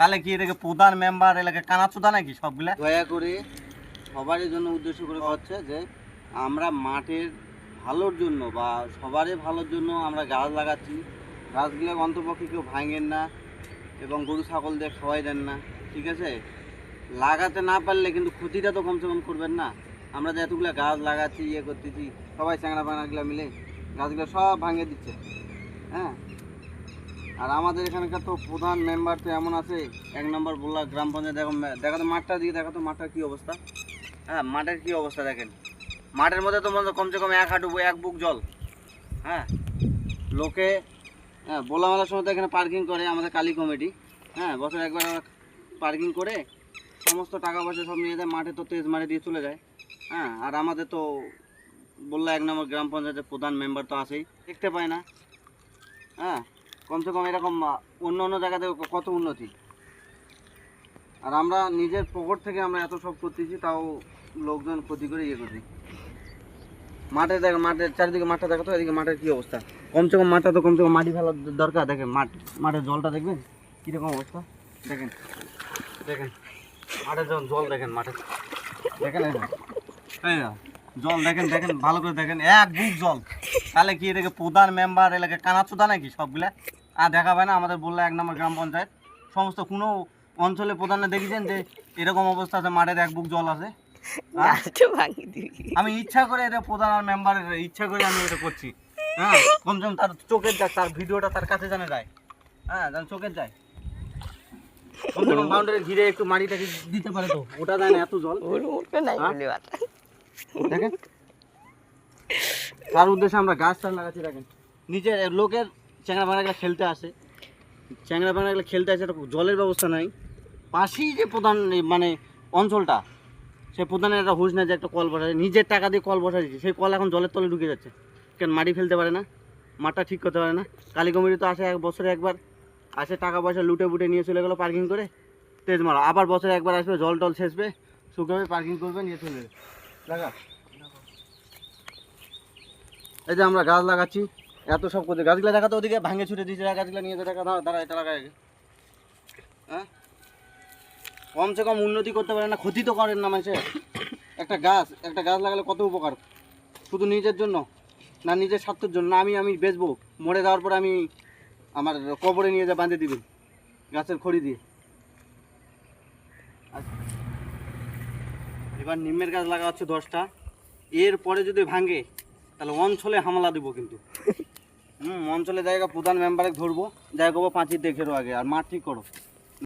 তাহলে কি এটাকে প্রধান মেম্বার এলাকা কানাচুদা নাকি সবগুলা? দয়া করে সবারই জন্য উদ্দেশ্য করে হচ্ছে যে আমরা মাঠের ভালোর জন্য বা সবারই ভালোর জন্য আমরা গাছ লাগাচ্ছি। গাছগুলো অন্তপক্ষে কেউ ভাঙেন না এবং গরু ছাগল দিয়ে খাওয়াই দেন না, ঠিক আছে? লাগাতে না পারলে কিন্তু ক্ষতিটা তো কমসে কম করবেন না। আমরা যে এতগুলো গাছ লাগাচ্ছি, ইয়ে করতেছি, সবাই চ্যাংড়া ফাংড়াগুলো মিলে গাছগুলো সব ভাঙিয়ে দিচ্ছে, হ্যাঁ। আর আমাদের এখানকার তো প্রধান মেম্বার তো এমন আছে, 1 নম্বর বললা গ্রাম পঞ্চায়েত। দেখো তো মাঠটার দিকে, দেখো তো মাঠটার কী অবস্থা। হ্যাঁ, মাঠের কী অবস্থা দেখেন। মাঠের মধ্যে তো কমসে কম 1 হাঁটু 1 বুক জল। হ্যাঁ, লোকে বোলা মেলার সময় তো এখানে পার্কিং করে আমাদের কালী কমিটি। হ্যাঁ, বছর একবার পার্কিং করে সমস্ত টাকা পয়সা সব নিয়ে যায়, মাঠে তো তেজ মারে দিয়ে চলে যায়। হ্যাঁ, আর আমাদের তো বললা 1 নম্বর গ্রাম পঞ্চায়েতের প্রধান মেম্বার তো আছেই, দেখতে পায় না। হ্যাঁ, কমসে কম এরকম অন্য অন্য জায়গাতে কত উন্নতি। আর আমরা নিজের পকেট থেকে আমরা এত সব করতেছি, তাও লোকজন ক্ষতি করে ইয়ে করছি। মাঠে দেখো, মাঠের চারিদিকে মাঠটা দেখো তো, এদিকে মাঠের কী অবস্থা। কমসে কম মাঠটা তো কমসে কম মাটি ফেলার দরকার। দেখেন মাঠের জলটা দেখবেন কীরকম অবস্থা। দেখেন দেখেন মাঠের জল দেখেন, মাঠে দেখেন এই না জল দেখেন, দেখেন ভালো করে দেখেন, 1 বুক জল। তাহলে কি এটাকে প্রধান মেম্বার এলাকা কানাচুদা নাকি সবগুলা? আর দেখা পায় না আমাদের বললে 1 নম্বর গ্রাম পঞ্চায়েত সমস্ত কোনো অঞ্চলে প্রধানে দেখেছেন যে এরকম অবস্থা আছে, মাঠের 1 বুক জল আছে? আমি ইচ্ছা করে এটা প্রধান আর মেম্বারের ইচ্ছা করে আমি এটা করছি। হ্যাঁ, কমসে কম তার চোখের যায়, তার ভিডিওটা তার কাছে জানে যায়। হ্যাঁ, যেন চোখের যায়। কমসে কম বাউন্ডারি ঘিরে একটু মাটিটাকে দিতে পারে, তো ওটা যায় না এত জল। দেখেন তার উদ্দেশ্যে আমরা গাছ টাছ লাগাচ্ছি। দেখেন নিজের লোকের চ্যাংড়া ফাংড়াগুলো খেলতে আসে, চ্যাংড়া ফাংড়াগুলো খেলতে আসে, জলের ব্যবস্থা নাই। পাশেই যে প্রধান মানে অঞ্চলটা, সে প্রধানের একটা হুঁশ না যে একটা কল বসায়, নিজের টাকা দিয়ে কল বসাই দিচ্ছে, সেই কল এখন জলের তলে ঢুকে যাচ্ছে। কেন মাটি ফেলতে পারে না, মাঠটা ঠিক করতে পারে না। কালী কমিটি তো আসে 1 বছরে একবার, আসে টাকা পয়সা লুটে বুটে নিয়ে চলে গেলো পার্কিং করে তেজ মারা। আবার বছরে একবার আসবে, জল টল ছেঁচবে, শুকাবে, পার্কিং করবে, নিয়ে চলে যাবে। লাগা এই যে আমরা গাছ লাগাচ্ছি, এত সব করছে, গাছগুলো দেখাতো ওদিকে ভাঙে ছুটে দিয়েছে, গাছগুলো নিয়ে দেখা দাঁড়া এটা লাগায়। হ্যাঁ, কমসে কম উন্নতি করতে পারে না, ক্ষতি তো করেন না মানুষের। একটা গাছ লাগালে কত উপকার, শুধু নিজের জন্য না, নিজের স্বার্থের জন্য না। আমি বেচবো, মরে যাওয়ার পর আমি আমার কবরে নিয়ে যা বাঁধে দিবেন গাছের খড়ি দিয়ে। এবার নিমের গাছ লাগা হচ্ছে 10টা। এরপরে যদি ভাঙে তাহলে অঞ্চলে হামলা দেবো কিন্তু। অঞ্চলে জায়গা প্রধান মেম্বারে ধরবো, জায়গা করবো 5 দিয়ে ঘেরো আগে, আর মাঠ ঠিক করো।